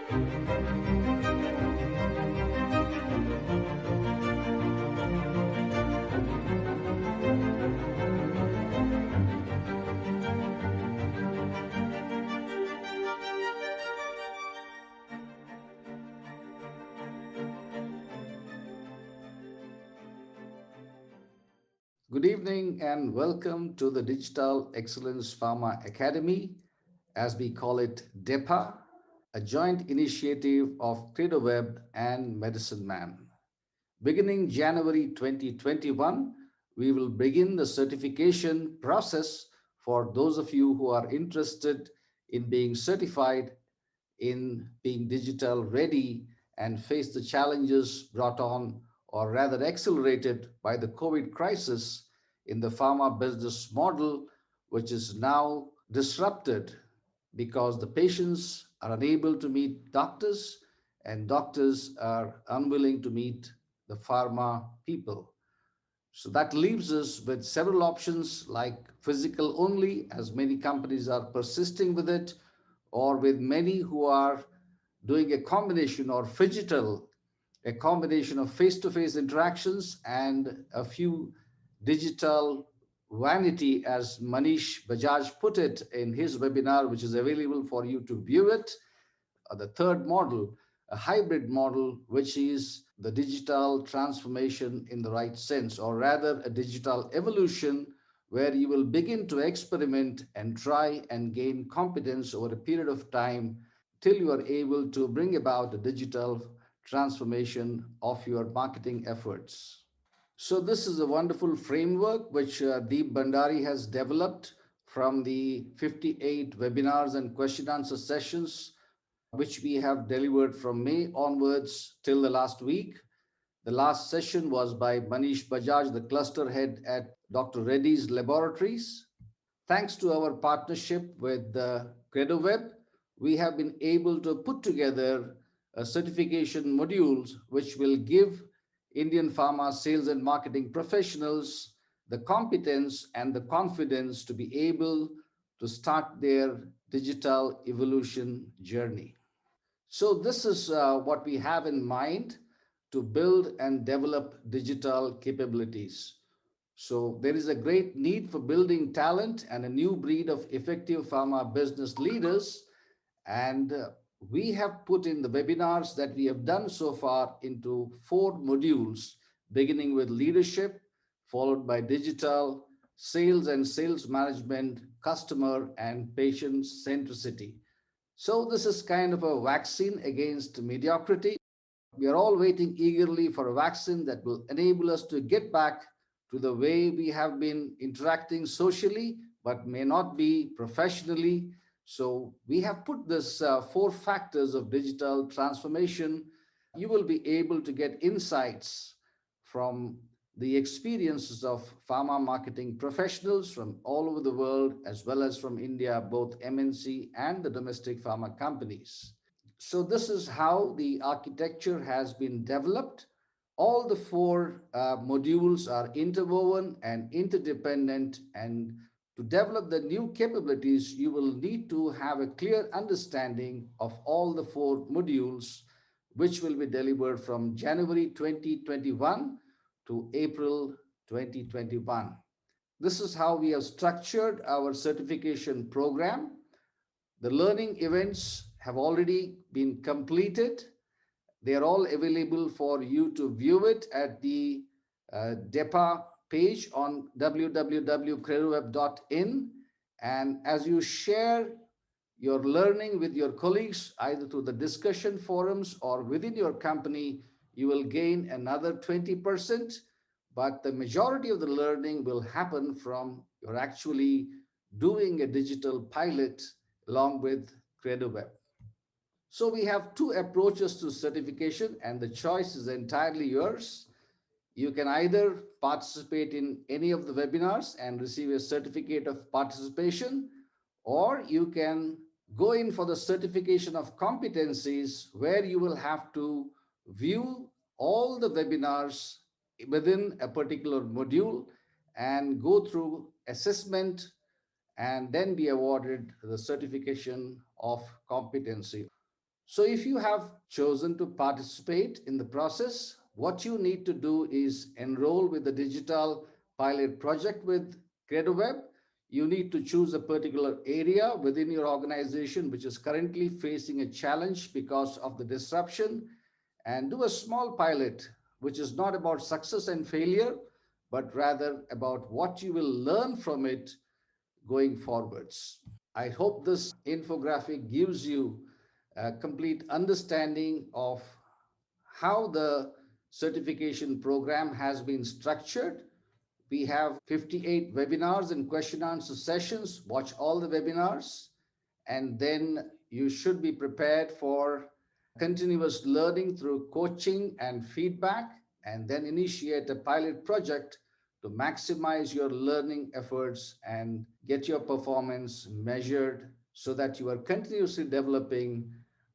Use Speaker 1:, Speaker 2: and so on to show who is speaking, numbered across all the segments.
Speaker 1: Good evening and welcome to the Digital Excellence Pharma Academy, as we call it DEPA, a joint initiative of CredoWeb and Medicine Man. Beginning January 2021, we will begin the certification process for those of you who are interested in being certified in being digital ready and face the challenges brought on or rather accelerated by the COVID crisis in the pharma business model, which is now disrupted because the patients are unable to meet doctors and doctors are unwilling to meet the pharma people. So that leaves us with several options like physical only, as many companies are persisting with it, or with many who are doing a combination or phygital, a combination of face-to-face interactions and a few digital vanity, as Manish Bajaj put it in his webinar, which is available for you to view it. The third model, a hybrid model, which is the digital transformation in the right sense, or rather a digital evolution where you will begin to experiment and try and gain competence over a period of time till you are able to bring about a digital transformation of your marketing efforts. So this is a wonderful framework which Deep Bhandari has developed from the 58 webinars and question answer sessions which we have delivered from May onwards till the last week. The last session was by Manish Bajaj, the cluster head at Dr. Reddy's Laboratories. Thanks to our partnership with CredoWeb, we have been able to put together certification modules which will give Indian pharma sales and marketing professionals the competence and the confidence to be able to start their digital evolution journey. So this is what we have in mind to build and develop digital capabilities. So there is a great need for building talent and a new breed of effective pharma business leaders. And we have put in the webinars that we have done so far into 4 modules, beginning with leadership, followed by digital, sales and sales management, customer and patient centricity. So this is kind of a vaccine against mediocrity. We are all waiting eagerly for a vaccine that will enable us to get back to the way we have been interacting socially, but may not be professionally. So we have put this 4 factors of digital transformation. You will be able to get insights from the experiences of pharma marketing professionals from all over the world, as well as from India, both MNC and the domestic pharma companies. So this is how the architecture has been developed. All the 4 modules are interwoven and interdependent, and to develop the new capabilities, you will need to have a clear understanding of all the 4 modules, which will be delivered from January 2021 to April 2021. This is how we have structured our certification program. The learning events have already been completed. They are all available for you to view it at the DEPA page on www.credoweb.in. And as you share your learning with your colleagues, either through the discussion forums or within your company, you will gain another 20%. But the majority of the learning will happen from you're actually doing a digital pilot along with CredoWeb. So we have 2 approaches to certification, and the choice is entirely yours. You can either participate in any of the webinars and receive a certificate of participation, or you can go in for the certification of competencies, where you will have to view all the webinars within a particular module and go through assessment and then be awarded the certification of competency. So, if you have chosen to participate in the process, what you need to do is enroll with the digital pilot project with CredoWeb. You need to choose a particular area within your organization which is currently facing a challenge because of the disruption, and do a small pilot which is not about success and failure, but rather about what you will learn from it going forwards. I hope this infographic gives you a complete understanding of how the certification program has been structured. We have 58 webinars and question answer sessions. Watch all the webinars, and then you should be prepared for continuous learning through coaching and feedback, and then initiate a pilot project to maximize your learning efforts and get your performance measured so that you are continuously developing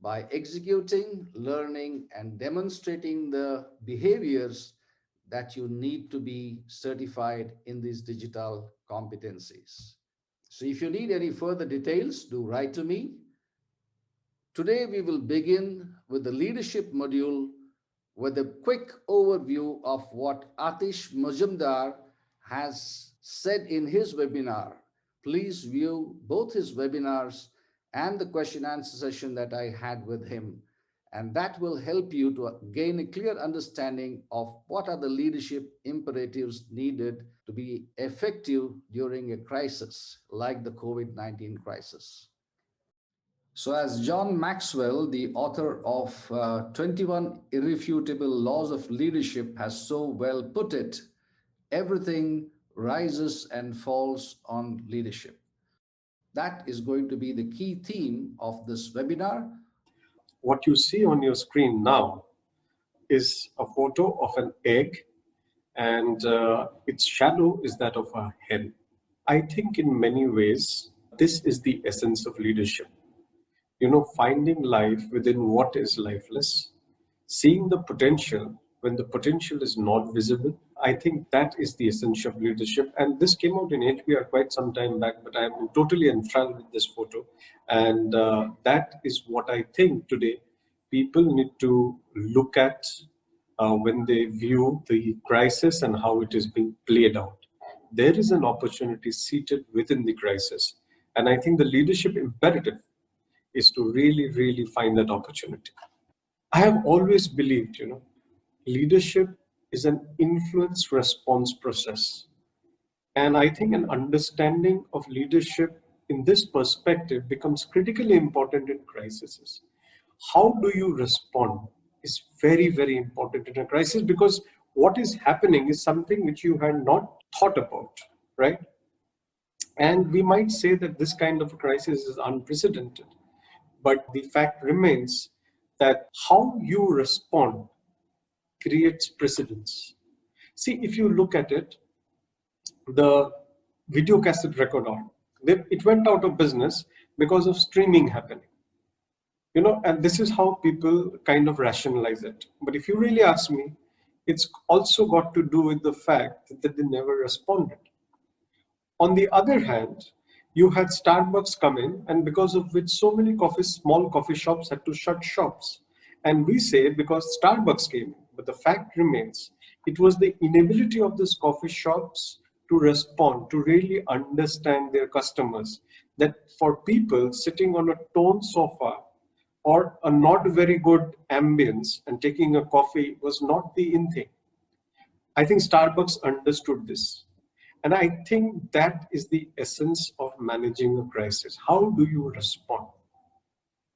Speaker 1: by executing, learning, and demonstrating the behaviors that you need to be certified in these digital competencies. So if you need any further details, do write to me. Today we will begin with the leadership module with a quick overview of what Atish Majumdar has said in his webinar. Please view both his webinars and the question answer session that I had with him. And that will help you to gain a clear understanding of what are the leadership imperatives needed to be effective during a crisis like the COVID-19 crisis. So, as John Maxwell, the author of 21 Irrefutable Laws of Leadership, has so well put it, everything rises and falls on leadership. That is going to be the key theme of this webinar.
Speaker 2: What you see on your screen now is a photo of an egg, and its shadow is that of a hen. I think in many ways, this is the essence of leadership. Finding life within what is lifeless, seeing the potential when the potential is not visible. I think that is the essence of leadership. And this came out in HBR quite some time back, but I am totally enthralled with this photo. And that is what I think today people need to look at when they view the crisis and how it is being played out. There is an opportunity seated within the crisis. And I think the leadership imperative is to really, really find that opportunity. I have always believed, leadership is an influence response process. And I think an understanding of leadership in this perspective becomes critically important in crises. How do you respond is very, very important in a crisis, because what is happening is something which you had not thought about, right? And we might say that this kind of a crisis is unprecedented. But the fact remains that how you respond creates precedence. See, if you look at it, the video cassette recorder, it went out of business because of streaming happening. And this is how people kind of rationalize it. But if you really ask me, it's also got to do with the fact that they never responded. On the other hand, you had Starbucks come in, and because of which so many small coffee shops had to shut shops. And we say because Starbucks came in, but the fact remains, it was the inability of these coffee shops to respond, to really understand their customers, that for people sitting on a torn sofa or a not very good ambience and taking a coffee was not the in thing. I think Starbucks understood this. And I think that is the essence of managing a crisis. How do you respond?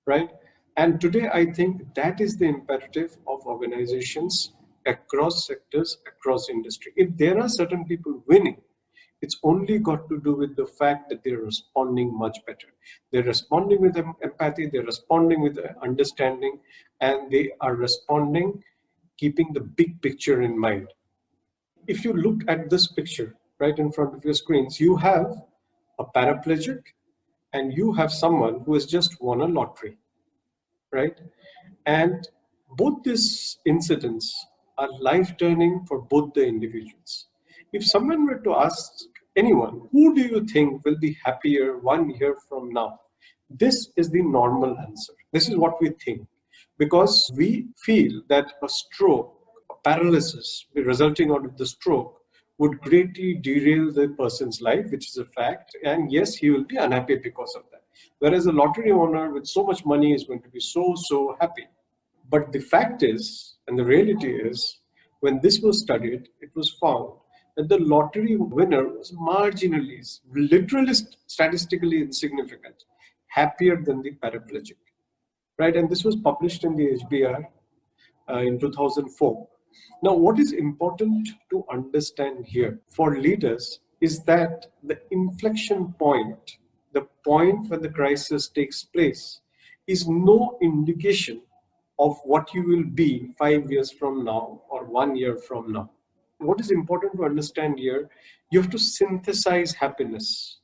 Speaker 2: Right? And today, I think that is the imperative of organizations across sectors, across industry. If there are certain people winning, it's only got to do with the fact that they're responding much better. They're responding with empathy, they're responding with understanding, and they are responding keeping the big picture in mind. If you look at this picture right in front of your screens, you have a paraplegic and you have someone who has just won a lottery, right? And both these incidents are life-turning for both the individuals. If someone were to ask anyone, who do you think will be happier 1 year from now? This is the normal answer. This is what we think because we feel that a stroke, a paralysis resulting out of the stroke would greatly derail the person's life, which is a fact. And yes, he will be unhappy because of that. Whereas a lottery owner with so much money is going to be so happy. But the fact is, and the reality is, when this was studied, it was found that the lottery winner was marginally, literally statistically insignificant, happier than the paraplegic. Right? And this was published in the HBR in 2004. Now, what is important to understand here for leaders is that the inflection point, the point where the crisis takes place, is no indication of what you will be 5 years from now or 1 year from now. What is important to understand here, you have to synthesize happiness,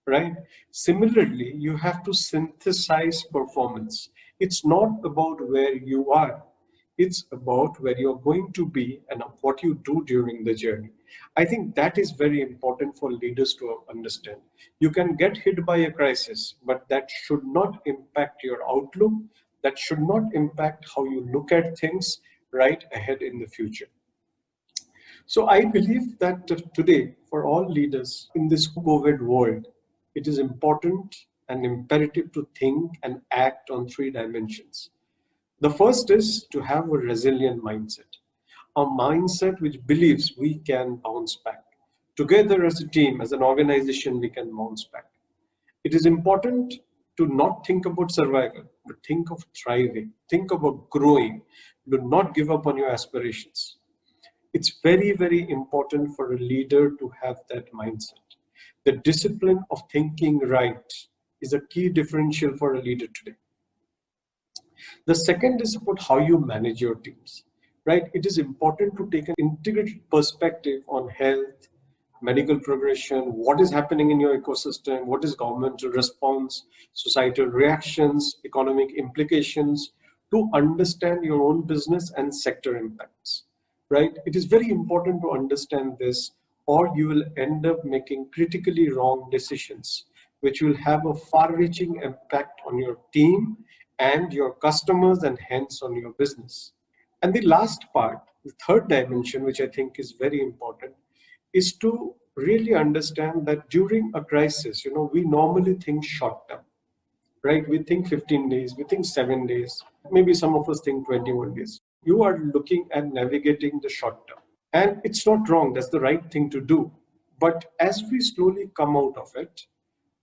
Speaker 2: right? Similarly, you have to synthesize performance. It's not about where you are, it's about where you're going to be and what you do during the journey. I think that is very important for leaders to understand. You can get hit by a crisis, but that should not impact your outlook. That should not impact how you look at things right ahead in the future. So I believe that today, for all leaders in this COVID world, it is important and imperative to think and act on three dimensions. The first is to have a resilient mindset, a mindset which believes we can bounce back. Together as a team, as an organization, we can bounce back. It is important to not think about survival, but think of thriving, think about growing. Do not give up on your aspirations. It's very important for a leader to have that mindset. The discipline of thinking right is a key differential for a leader today. The second is about how you manage your teams, right? It is important to take an integrated perspective on health, medical progression, what is happening in your ecosystem, what is governmental response, societal reactions, economic implications, to understand your own business and sector impacts, right? It is very important to understand this, or you will end up making critically wrong decisions, which will have a far-reaching impact on your team and your customers and hence on your business. And the last part, the third dimension, which I think is very important, is to really understand that during a crisis, we normally think short term, right? We think 15 days, we think 7 days, maybe some of us think 21 days. You are looking at navigating the short term. And it's not wrong, that's the right thing to do. But as we slowly come out of it,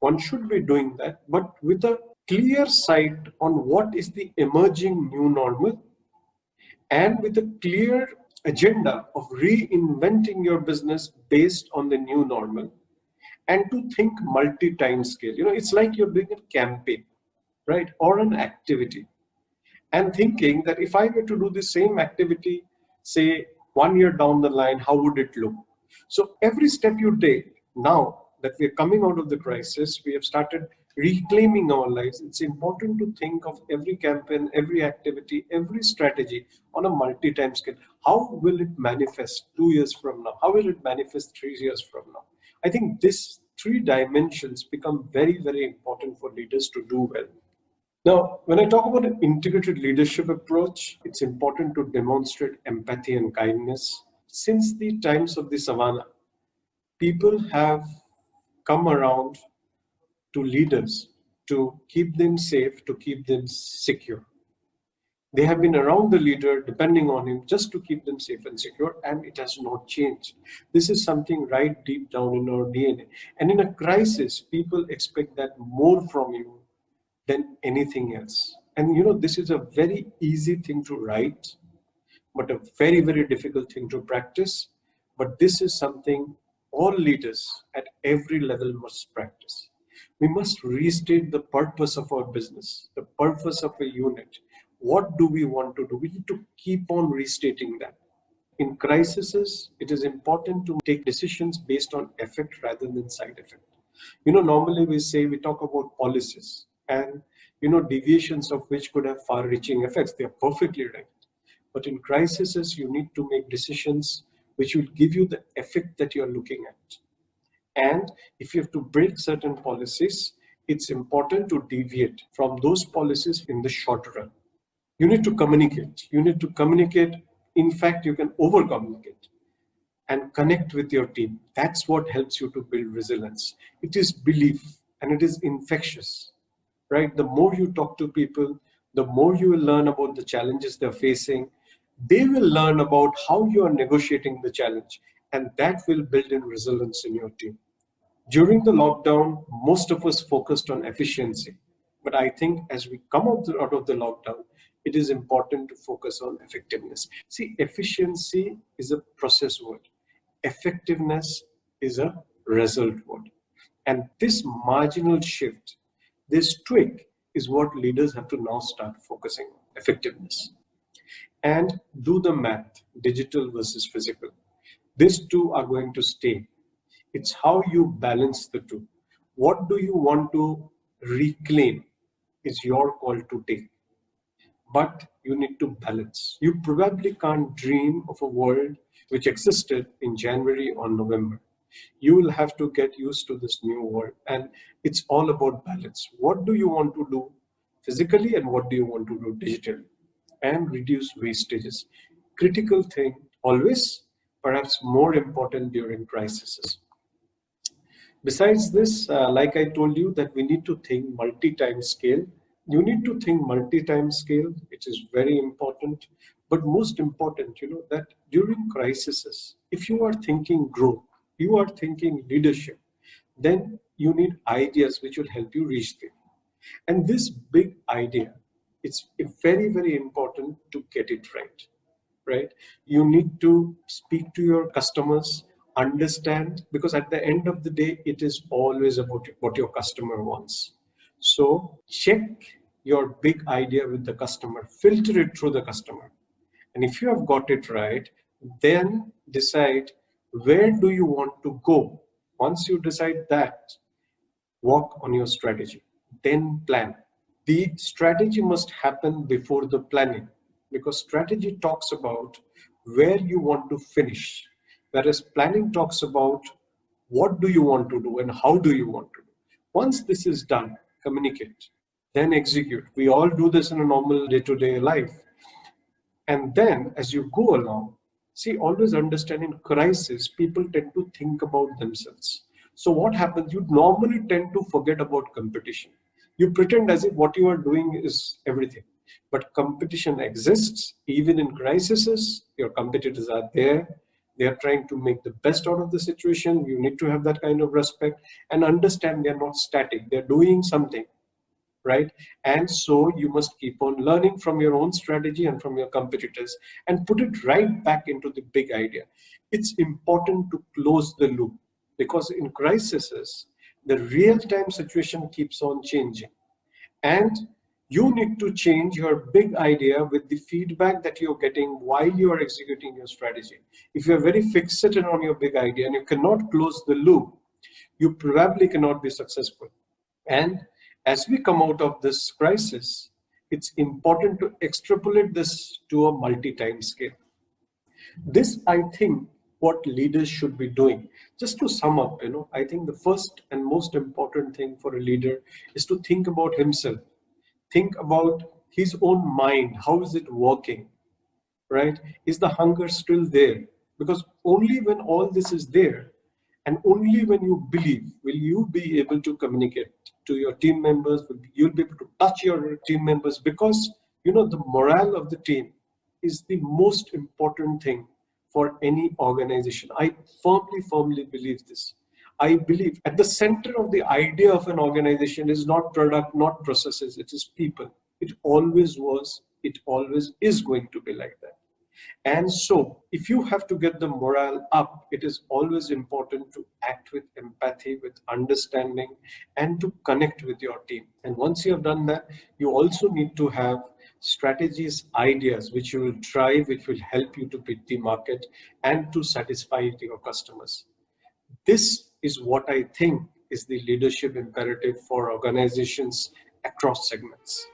Speaker 2: one should be doing that, but with a clear sight on what is the emerging new normal and with a clear agenda of reinventing your business based on the new normal and to think multi-time scale. It's like you're doing a campaign, right? Or an activity and thinking that if I were to do the same activity, say 1 year down the line, how would it look? So every step you take now that we're coming out of the crisis, we have started reclaiming our lives. It's important to think of every campaign, every activity, every strategy on a multi-time scale. How will it manifest 2 years from now? How will it manifest 3 years from now? I think these three dimensions become very important for leaders to do well. Now, when I talk about an integrated leadership approach, it's important to demonstrate empathy and kindness. Since the times of the savannah, people have come around to leaders to keep them safe, to keep them secure. They have been around the leader, depending on him, just to keep them safe and secure, and it has not changed. This is something right deep down in our DNA. And in a crisis, people expect that more from you than anything else. And this is a very easy thing to write, but a very difficult thing to practice. But this is something all leaders at every level must practice. We must restate the purpose of our business, the purpose of a unit. What do we want to do? We need to keep on restating that. In crises, it is important to take decisions based on effect rather than side effect. Normally we talk about policies and, deviations of which could have far reaching effects. They are perfectly right. But in crises, you need to make decisions which will give you the effect that you're looking at. And if you have to break certain policies, it's important to deviate from those policies in the short run. You need to communicate. You need to communicate. In fact, you can over communicate and connect with your team. That's what helps you to build resilience. It is belief and it is infectious, right? The more you talk to people, the more you will learn about the challenges they're facing. They will learn about how you are negotiating the challenge, and that will build in resilience in your team. During the lockdown, most of us focused on efficiency. But I think as we come out of the lockdown, it is important to focus on effectiveness. See, efficiency is a process word, effectiveness is a result word. And this marginal shift, this tweak, is what leaders have to now start focusing on effectiveness. And do the math, digital versus physical. These two are going to stay. It's how you balance the two. What do you want to reclaim is your call to take. But you need to balance. You probably can't dream of a world which existed in January or November. You will have to get used to this new world. And it's all about balance. What do you want to do physically and what do you want to do digitally? And reduce wastages. Critical thing always, perhaps more important during crises. Besides this, like I told you, that we need to think multi-time scale. You need to think multi-time scale, which is very important. But most important, that during crises, if you are thinking growth, you are thinking leadership, then you need ideas which will help you reach there. And this big idea, it's very, very important to get it right, right? You need to speak to your customers, understand, because at the end of the day, it is always about what your customer wants. So check your big idea with the customer, filter it through the customer. And if you have got it right, then decide where do you want to go. Once you decide that, work on your strategy, then plan. The strategy must happen before the planning, because strategy talks about where you want to finish, whereas planning talks about what do you want to do and how do you want to do. Once this is done, communicate, then execute. We all do this in a normal day-to-day life. And then as you go along, see, always understand in crisis, people tend to think about themselves. So what happens? You normally tend to forget about competition. You pretend as if what you are doing is everything. But competition exists even in crises. Your competitors are there. They are trying to make the best out of the situation. You need to have that kind of respect and understand they are not static. They're doing something, right? And so you must keep on learning from your own strategy and from your competitors and put it right back into the big idea. It's important to close the loop, because in crises, the real-time situation keeps on changing. And you need to change your big idea with the feedback that you're getting while you are executing your strategy. If you're very fixated on your big idea and you cannot close the loop, you probably cannot be successful. And as we come out of this crisis, it's important to extrapolate this to a multi-time scale. This, I think, what leaders should be doing. Just to sum up, I think the first and most important thing for a leader is to think about himself, think about his own mind. How is it working, right? Is the hunger still there? Because only when all this is there, and only when you believe, will you be able to communicate to your team members, you'll be able to touch your team members, because the morale of the team is the most important thing for any organization. I firmly believe this. I believe at the center of the idea of an organization is not product, not processes, it is people. It always was, it always is going to be like that. And so, if you have to get the morale up, it is always important to act with empathy, with understanding, and to connect with your team. And once you have done that, you also need to have strategies, ideas, which you will drive, which will help you to beat the market and to satisfy your customers. This is what I think is the leadership imperative for organizations across segments.